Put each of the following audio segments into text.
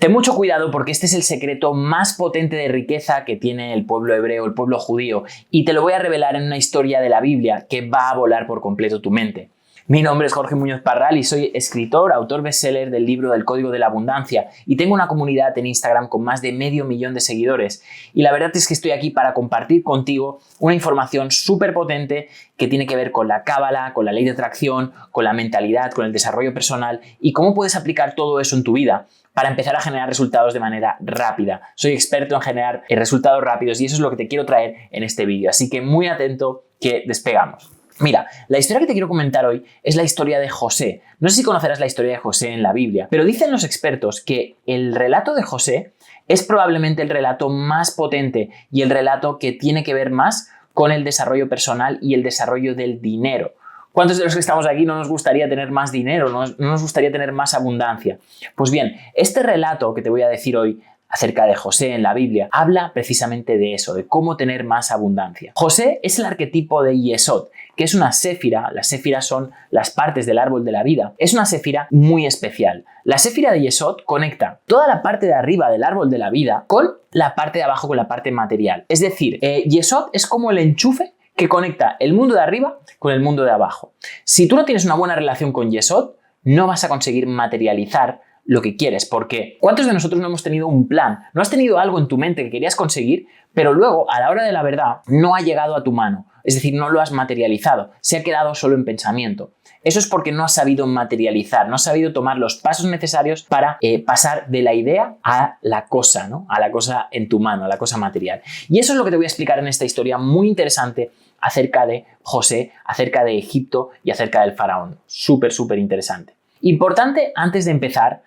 Ten mucho cuidado porque este es el secreto más potente de riqueza que tiene el pueblo hebreo, el pueblo judío, y te lo voy a revelar en una historia de la Biblia que va a volar por completo tu mente. Mi nombre es Jorge Muñoz Parral y soy escritor, autor bestseller del libro del Código de la Abundancia y tengo una comunidad en Instagram con más de 500.000 de seguidores. Y la verdad es que estoy aquí para compartir contigo una información súper potente que tiene que ver con la cábala, con la ley de atracción, con la mentalidad, con el desarrollo personal y cómo puedes aplicar todo eso en tu vida para empezar a generar resultados de manera rápida. Soy experto en generar resultados rápidos y eso es lo que te quiero traer en este vídeo. Así que muy atento que despegamos. Mira, la historia que te quiero comentar hoy es la historia de José. No sé si conocerás la historia de José en la Biblia, pero dicen los expertos que el relato de José es probablemente el relato más potente y el relato que tiene que ver más con el desarrollo personal y el desarrollo del dinero. ¿Cuántos de los que estamos aquí no nos gustaría tener más dinero, no nos gustaría tener más abundancia? Pues bien, este relato que te voy a decir hoy acerca de José en la Biblia, habla precisamente de eso, de cómo tener más abundancia. José es el arquetipo de Yesod, que es una séfira. Las séfiras son las partes del árbol de la vida. Es una séfira muy especial. La séfira de Yesod conecta toda la parte de arriba del árbol de la vida con la parte de abajo, con la parte material. Es decir, Yesod es como el enchufe que conecta el mundo de arriba con el mundo de abajo. Si tú no tienes una buena relación con Yesod, no vas a conseguir materializar lo que quieres, porque ¿cuántos de nosotros no hemos tenido un plan? No has tenido algo en tu mente que querías conseguir, pero luego, a la hora de la verdad, no ha llegado a tu mano. Es decir, no lo has materializado, se ha quedado solo en pensamiento. Eso es porque no has sabido materializar, no has sabido tomar los pasos necesarios para pasar de la idea a la cosa, ¿no? A la cosa en tu mano, a la cosa material. Y eso es lo que te voy a explicar en esta historia muy interesante acerca de José, acerca de Egipto y acerca del faraón. Súper, súper interesante. Importante, antes de empezar,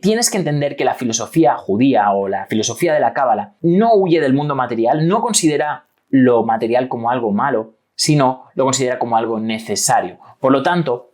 tienes que entender que la filosofía judía o la filosofía de la cábala no huye del mundo material, no considera lo material como algo malo, sino lo considera como algo necesario. Por lo tanto,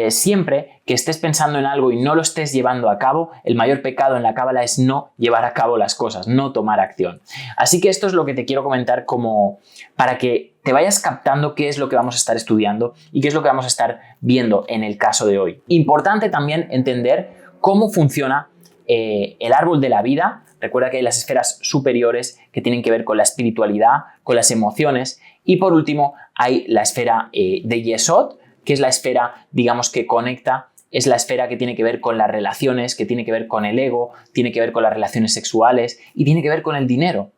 siempre que estés pensando en algo y no lo estés llevando a cabo, el mayor pecado en la cábala es no llevar a cabo las cosas, no tomar acción. Así que esto es lo que te quiero comentar como para que te vayas captando qué es lo que vamos a estar estudiando y qué es lo que vamos a estar viendo en el caso de hoy. Importante también entender cómo funciona el árbol de la vida. Recuerda que hay las esferas superiores que tienen que ver con la espiritualidad, con las emociones. Y por último, hay la esfera de Yesod, que es la esfera, digamos, que conecta, es la esfera que tiene que ver con las relaciones, que tiene que ver con el ego, tiene que ver con las relaciones sexuales y tiene que ver con el dinero.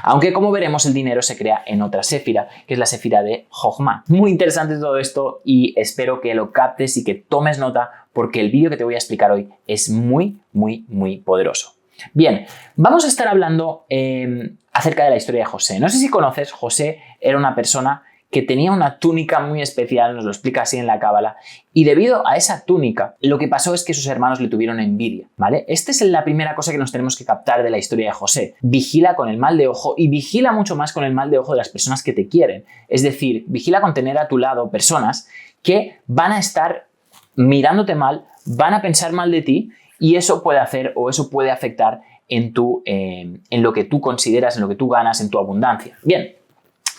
Aunque, como veremos, el dinero se crea en otra séfira, que es la séfira de Jochma. Muy interesante todo esto y espero que lo captes y que tomes nota porque el vídeo que te voy a explicar hoy es muy, muy, muy poderoso. Bien, vamos a estar hablando acerca de la historia de José. No sé si conoces, José era una persona que tenía una túnica muy especial, nos lo explica así en la cábala, y debido a esa túnica, lo que pasó es que sus hermanos le tuvieron envidia, ¿vale? Esta es la primera cosa que nos tenemos que captar de la historia de José. Vigila con el mal de ojo y vigila mucho más con el mal de ojo de las personas que te quieren. Es decir, vigila con tener a tu lado personas que van a estar mirándote mal, van a pensar mal de ti y eso puede hacer o eso puede afectar en lo que tú consideras, en lo que tú ganas, en tu abundancia. Bien,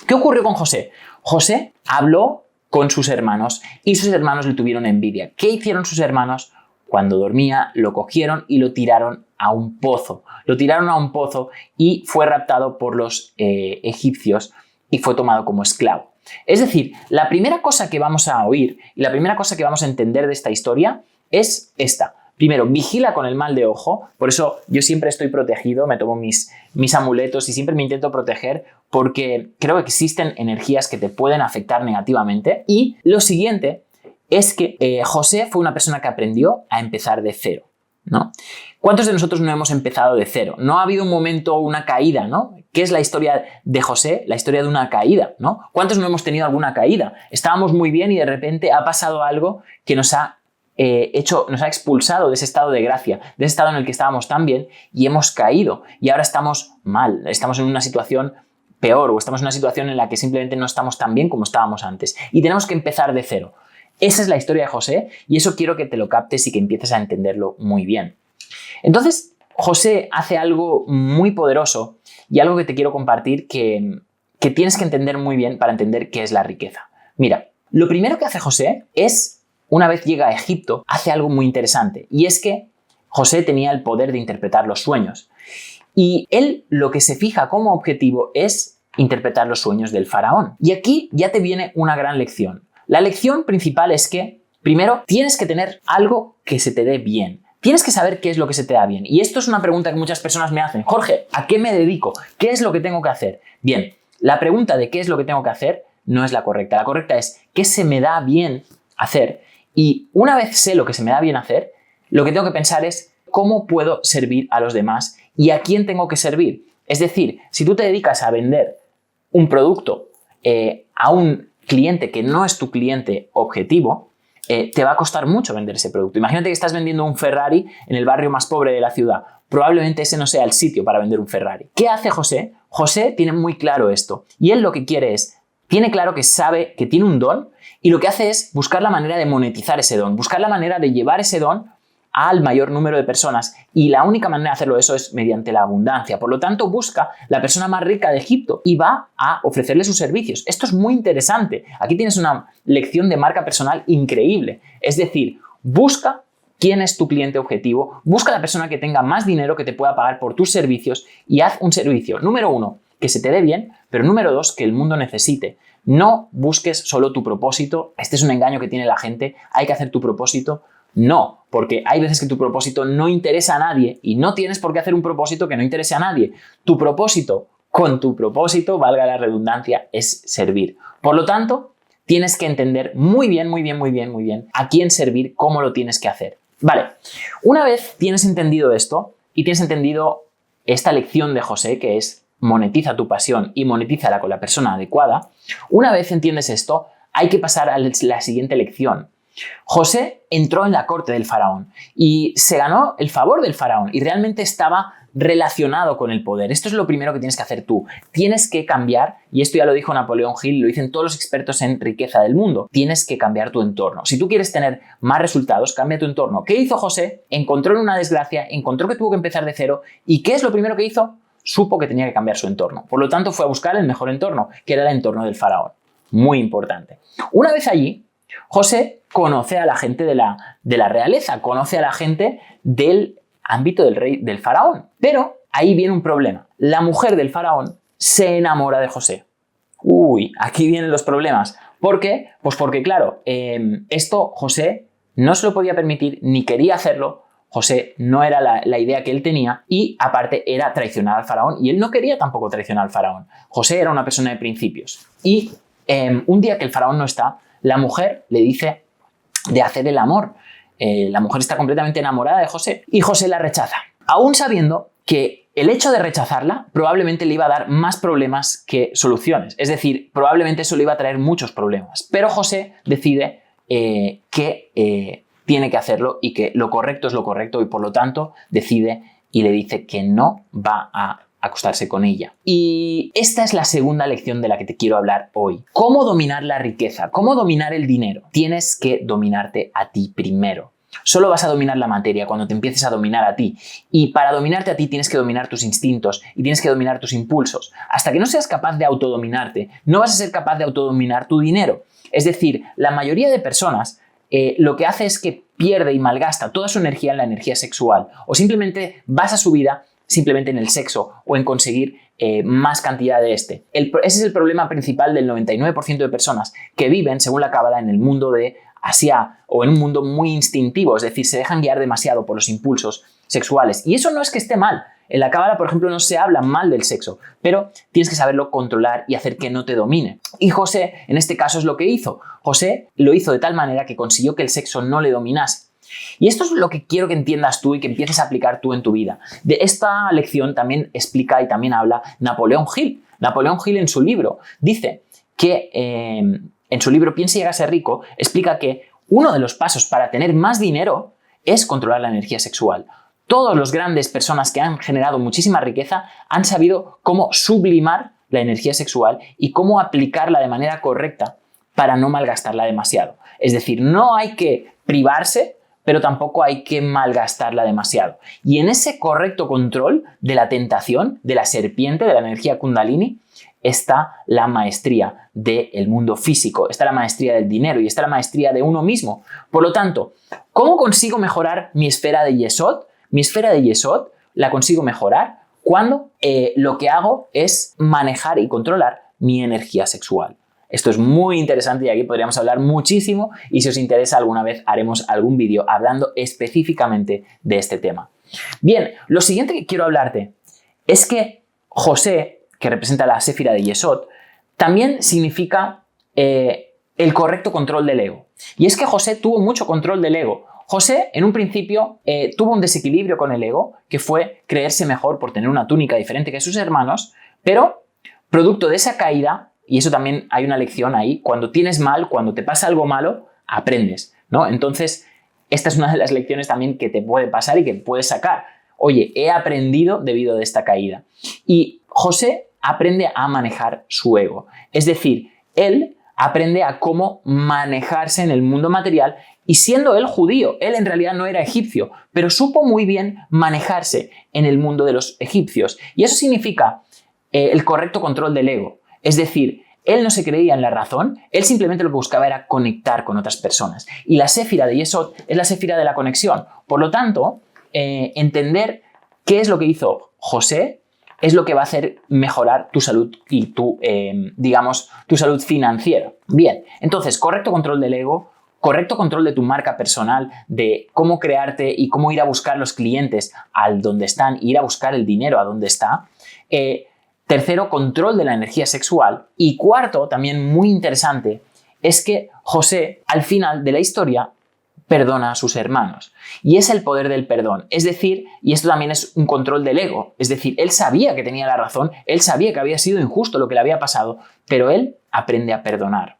¿qué ocurrió con José? José habló con sus hermanos y sus hermanos le tuvieron envidia. ¿Qué hicieron sus hermanos? Cuando dormía, lo cogieron y lo tiraron a un pozo. Lo tiraron a un pozo y fue raptado por los egipcios y fue tomado como esclavo. Es decir, la primera cosa que vamos a oír y la primera cosa que vamos a entender de esta historia es esta. Primero, vigila con el mal de ojo. Por eso yo siempre estoy protegido, me tomo mis amuletos y siempre me intento proteger porque creo que existen energías que te pueden afectar negativamente. Y lo siguiente es que José fue una persona que aprendió a empezar de cero, ¿no? ¿Cuántos de nosotros no hemos empezado de cero? No ha habido un momento, una caída, ¿no? ¿Qué es la historia de José? La historia de una caída, ¿no? ¿Cuántos no hemos tenido alguna caída? Estábamos muy bien y de repente ha pasado algo que nos ha expulsado de ese estado de gracia, de ese estado en el que estábamos tan bien y hemos caído y ahora estamos mal, estamos en una situación peor o estamos en una situación en la que simplemente no estamos tan bien como estábamos antes y tenemos que empezar de cero. Esa es la historia de José y eso quiero que te lo captes y que empieces a entenderlo muy bien. Entonces, José hace algo muy poderoso y algo que te quiero compartir que tienes que entender muy bien para entender qué es la riqueza. Mira, lo primero que hace José es, una vez llega a Egipto, hace algo muy interesante y es que José tenía el poder de interpretar los sueños. Y él lo que se fija como objetivo es interpretar los sueños del faraón. Y aquí ya te viene una gran lección. La lección principal es que, primero, tienes que tener algo que se te dé bien. Tienes que saber qué es lo que se te da bien. Y esto es una pregunta que muchas personas me hacen. Jorge, ¿a qué me dedico? ¿Qué es lo que tengo que hacer? Bien, la pregunta de qué es lo que tengo que hacer no es la correcta. La correcta es qué se me da bien hacer. Y una vez sé lo que se me da bien hacer, lo que tengo que pensar es cómo puedo servir a los demás y a quién tengo que servir. Es decir, si tú te dedicas a vender un producto a un cliente que no es tu cliente objetivo, te va a costar mucho vender ese producto. Imagínate que estás vendiendo un Ferrari en el barrio más pobre de la ciudad. Probablemente ese no sea el sitio para vender un Ferrari. ¿Qué hace José? José tiene muy claro esto. Y él lo que quiere es, tiene claro que sabe que tiene un don y lo que hace es buscar la manera de monetizar ese don, buscar la manera de llevar ese don al mayor número de personas y la única manera de hacerlo eso es mediante la abundancia. Por lo tanto, busca la persona más rica de Egipto y va a ofrecerle sus servicios. Esto es muy interesante. Aquí tienes una lección de marca personal increíble. Es decir, busca quién es tu cliente objetivo, busca la persona que tenga más dinero que te pueda pagar por tus servicios y haz un servicio, número 1, que se te dé bien, pero número 2, que el mundo necesite. No busques solo tu propósito. Este es un engaño que tiene la gente. Hay que hacer tu propósito. No, porque hay veces que tu propósito no interesa a nadie y no tienes por qué hacer un propósito que no interese a nadie. Tu propósito, con tu propósito, valga la redundancia, es servir. Por lo tanto, tienes que entender muy bien a quién servir, cómo lo tienes que hacer. Vale, una vez tienes entendido esto y tienes entendido esta lección de José, que es monetiza tu pasión y monetízala con la persona adecuada, una vez entiendes esto, hay que pasar a la siguiente lección. José entró en la corte del faraón y se ganó el favor del faraón y realmente estaba relacionado con el poder. Esto es lo primero que tienes que hacer tú. Tienes que cambiar, y esto ya lo dijo Napoleón Hill, lo dicen todos los expertos en riqueza del mundo, tienes que cambiar tu entorno. Si tú quieres tener más resultados, cambia tu entorno. ¿Qué hizo José? Encontró en una desgracia, encontró que tuvo que empezar de cero y ¿qué es lo primero que hizo? Supo que tenía que cambiar su entorno. Por lo tanto, fue a buscar el mejor entorno, que era el entorno del faraón. Muy importante. Una vez allí, José conoce a la gente de la realeza, conoce a la gente del ámbito del rey, del faraón. Pero ahí viene un problema. La mujer del faraón se enamora de José. Uy, aquí vienen los problemas. ¿Por qué? Pues porque, claro, esto José no se lo podía permitir ni quería hacerlo. José no era la idea que él tenía y aparte era traicionar al faraón y él no quería tampoco traicionar al faraón. José era una persona de principios. Y un día que el faraón no está, la mujer le dice de hacer el amor. La mujer está completamente enamorada de José y José la rechaza, aún sabiendo que el hecho de rechazarla probablemente le iba a dar más problemas que soluciones. Es decir, probablemente eso le iba a traer muchos problemas. Pero José decide que tiene que hacerlo y que lo correcto es lo correcto y por lo tanto decide y le dice que no va a acostarse con ella. Y esta es la segunda lección de la que te quiero hablar hoy. ¿Cómo dominar la riqueza? ¿Cómo dominar el dinero? Tienes que dominarte a ti primero. Solo vas a dominar la materia cuando te empieces a dominar a ti. Y para dominarte a ti tienes que dominar tus instintos y tienes que dominar tus impulsos. Hasta que no seas capaz de autodominarte, no vas a ser capaz de autodominar tu dinero. Es decir, la mayoría de personas lo que hace es que pierde y malgasta toda su energía en la energía sexual o simplemente basa su vida simplemente en el sexo o en conseguir más cantidad de este. Ese es el problema principal del 99% de personas que viven, según la Cábala, en el mundo de Asia o en un mundo muy instintivo, es decir, se dejan guiar demasiado por los impulsos sexuales. Y eso no es que esté mal. En la Cábala, por ejemplo, no se habla mal del sexo, pero tienes que saberlo controlar y hacer que no te domine. Y José, en este caso, es lo que hizo. José lo hizo de tal manera que consiguió que el sexo no le dominase. Y esto es lo que quiero que entiendas tú y que empieces a aplicar tú en tu vida. De esta lección también explica y también habla Napoleón Hill. Napoleón Hill en su libro dice que, en su libro Piensa y hágase rico, explica que uno de los pasos para tener más dinero es controlar la energía sexual. Todas las grandes personas que han generado muchísima riqueza han sabido cómo sublimar la energía sexual y cómo aplicarla de manera correcta para no malgastarla demasiado. Es decir, no hay que privarse, pero tampoco hay que malgastarla demasiado. Y en ese correcto control de la tentación, de la serpiente, de la energía kundalini, está la maestría del mundo físico, está la maestría del dinero y está la maestría de uno mismo. Por lo tanto, ¿cómo consigo mejorar mi esfera de Yesod? Mi esfera de Yesod la consigo mejorar cuando lo que hago es manejar y controlar mi energía sexual. Esto es muy interesante y aquí podríamos hablar muchísimo, y si os interesa alguna vez haremos algún vídeo hablando específicamente de este tema. Bien, lo siguiente que quiero hablarte es que José, que representa la Séfira de Yesod, también significa el correcto control del ego. Y es que José tuvo mucho control del ego. José, en un principio, tuvo un desequilibrio con el ego, que fue creerse mejor por tener una túnica diferente que sus hermanos, pero producto de esa caída, y eso también hay una lección ahí, cuando tienes mal, cuando te pasa algo malo, aprendes, ¿no? Entonces, esta es una de las lecciones también que te puede pasar y que puedes sacar. Oye, he aprendido debido de esta caída. Y José aprende a manejar su ego. Es decir, él aprende a cómo manejarse en el mundo material, y siendo él judío, él en realidad no era egipcio, pero supo muy bien manejarse en el mundo de los egipcios. Y eso significa el correcto control del ego. Es decir, él no se creía en la razón, él simplemente lo que buscaba era conectar con otras personas. Y la Séfira de Yesod es la Séfira de la conexión. Por lo tanto, entender qué es lo que hizo José es lo que va a hacer mejorar tu salud y tu salud financiera. Bien, entonces, correcto control del ego, correcto control de tu marca personal, de cómo crearte y cómo ir a buscar los clientes al donde están, ir a buscar el dinero a donde está. Tercero, control de la energía sexual. Y cuarto, también muy interesante, es que José, al final de la historia, perdona a sus hermanos. Y es el poder del perdón. Es decir, y esto también es un control del ego, es decir, él sabía que tenía la razón, él sabía que había sido injusto lo que le había pasado, pero él aprende a perdonar.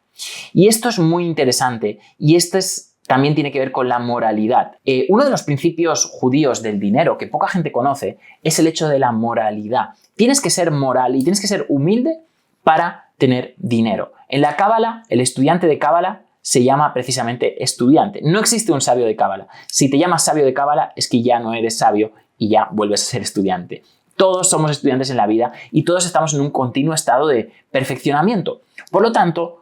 Y esto es muy interesante, y esto también tiene que ver con la moralidad. Uno de los principios judíos del dinero que poca gente conoce es el hecho de la moralidad. Tienes que ser moral y tienes que ser humilde para tener dinero. En la Cábala, el estudiante de Cábala se llama precisamente estudiante. No existe un sabio de Cábala. Si te llamas sabio de Cábala es que ya no eres sabio y ya vuelves a ser estudiante. Todos somos estudiantes en la vida y todos estamos en un continuo estado de perfeccionamiento. Por lo tanto,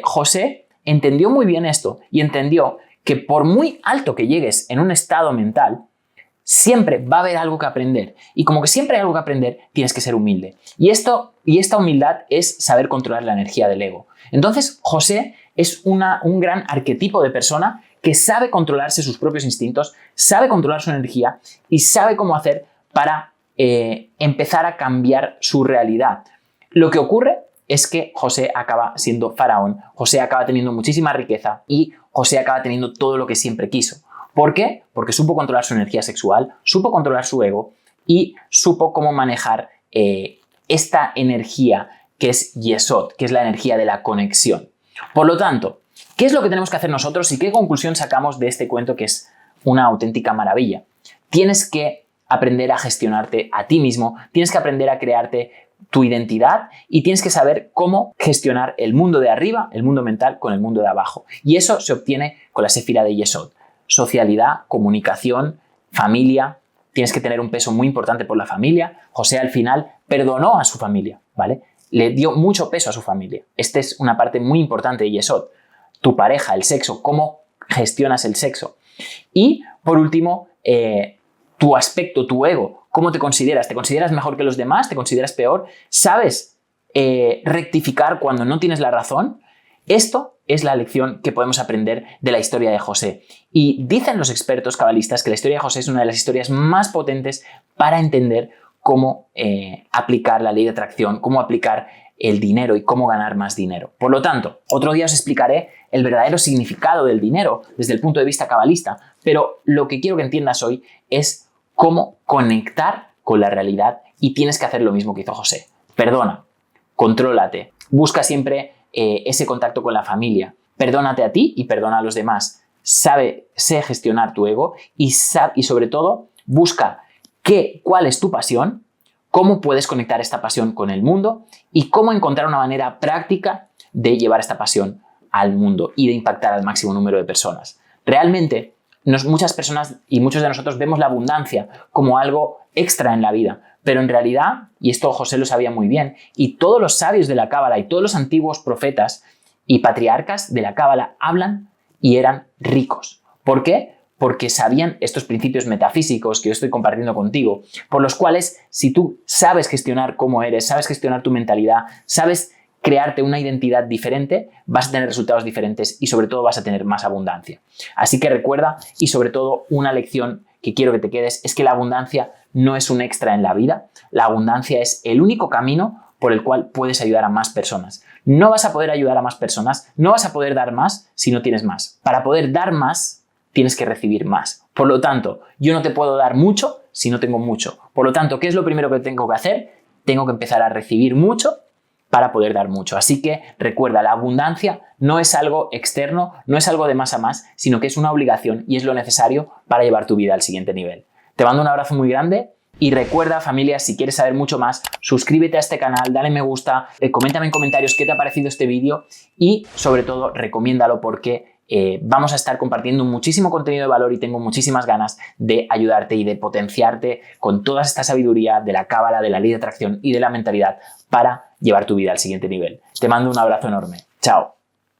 José entendió muy bien esto y entendió que por muy alto que llegues en un estado mental, siempre va a haber algo que aprender. Y como que siempre hay algo que aprender, tienes que ser humilde. Y esta humildad es saber controlar la energía del ego. Entonces, José es un gran arquetipo de persona que sabe controlarse sus propios instintos, sabe controlar su energía y sabe cómo hacer para empezar a cambiar su realidad. Lo que ocurre es que José acaba siendo faraón, José acaba teniendo muchísima riqueza y José acaba teniendo todo lo que siempre quiso. ¿Por qué? Porque supo controlar su energía sexual, supo controlar su ego y supo cómo manejar esta energía que es Yesod, que es la energía de la conexión. Por lo tanto, ¿qué es lo que tenemos que hacer nosotros y qué conclusión sacamos de este cuento que es una auténtica maravilla? Tienes que aprender a gestionarte a ti mismo, tienes que aprender a crearte tu identidad y tienes que saber cómo gestionar el mundo de arriba, el mundo mental, con el mundo de abajo. Y eso se obtiene con la Séfira de Yesod. Socialidad, comunicación, familia. Tienes que tener un peso muy importante por la familia. José al final perdonó a su familia, ¿vale? Le dio mucho peso a su familia. Esta es una parte muy importante de Yesod. Tu pareja, el sexo, cómo gestionas el sexo. Y, por último, tu aspecto, tu ego. ¿Cómo te consideras? ¿Te consideras mejor que los demás? ¿Te consideras peor? ¿Sabes rectificar cuando no tienes la razón? Esto es la lección que podemos aprender de la historia de José. Y dicen los expertos cabalistas que la historia de José es una de las historias más potentes para entender cómo aplicar la ley de atracción, cómo aplicar el dinero y cómo ganar más dinero. Por lo tanto, otro día os explicaré el verdadero significado del dinero desde el punto de vista cabalista, pero lo que quiero que entiendas hoy es cómo conectar con la realidad y tienes que hacer lo mismo que hizo José. Perdona, contrólate, busca siempre ese contacto con la familia, perdónate a ti y perdona a los demás, sé gestionar tu ego y sobre todo busca cuál es tu pasión, cómo puedes conectar esta pasión con el mundo y cómo encontrar una manera práctica de llevar esta pasión al mundo y de impactar al máximo número de personas. Realmente, muchas personas y muchos de nosotros vemos la abundancia como algo extra en la vida, pero en realidad, y esto José lo sabía muy bien, y todos los sabios de la Cábala y todos los antiguos profetas y patriarcas de la Cábala hablan y eran ricos. ¿Por qué? porque sabían estos principios metafísicos que yo estoy compartiendo contigo, por los cuales si tú sabes gestionar cómo eres, sabes gestionar tu mentalidad, sabes crearte una identidad diferente, vas a tener resultados diferentes y sobre todo vas a tener más abundancia. Así que recuerda, y sobre todo una lección que quiero que te quedes, es que la abundancia no es un extra en la vida, la abundancia es el único camino por el cual puedes ayudar a más personas. No vas a poder ayudar a más personas, no vas a poder dar más si no tienes más. Para poder dar más, tienes que recibir más. Por lo tanto, yo no te puedo dar mucho si no tengo mucho. Por lo tanto, ¿qué es lo primero que tengo que hacer? Tengo que empezar a recibir mucho para poder dar mucho. Así que recuerda, la abundancia no es algo externo, no es algo de más a más, sino que es una obligación y es lo necesario para llevar tu vida al siguiente nivel. Te mando un abrazo muy grande y recuerda, familia, si quieres saber mucho más, suscríbete a este canal, dale me gusta, coméntame en comentarios qué te ha parecido este vídeo y sobre todo recomiéndalo porque vamos a estar compartiendo muchísimo contenido de valor y tengo muchísimas ganas de ayudarte y de potenciarte con toda esta sabiduría de la cábala, de la ley de atracción y de la mentalidad para llevar tu vida al siguiente nivel. Te mando un abrazo enorme. Chao.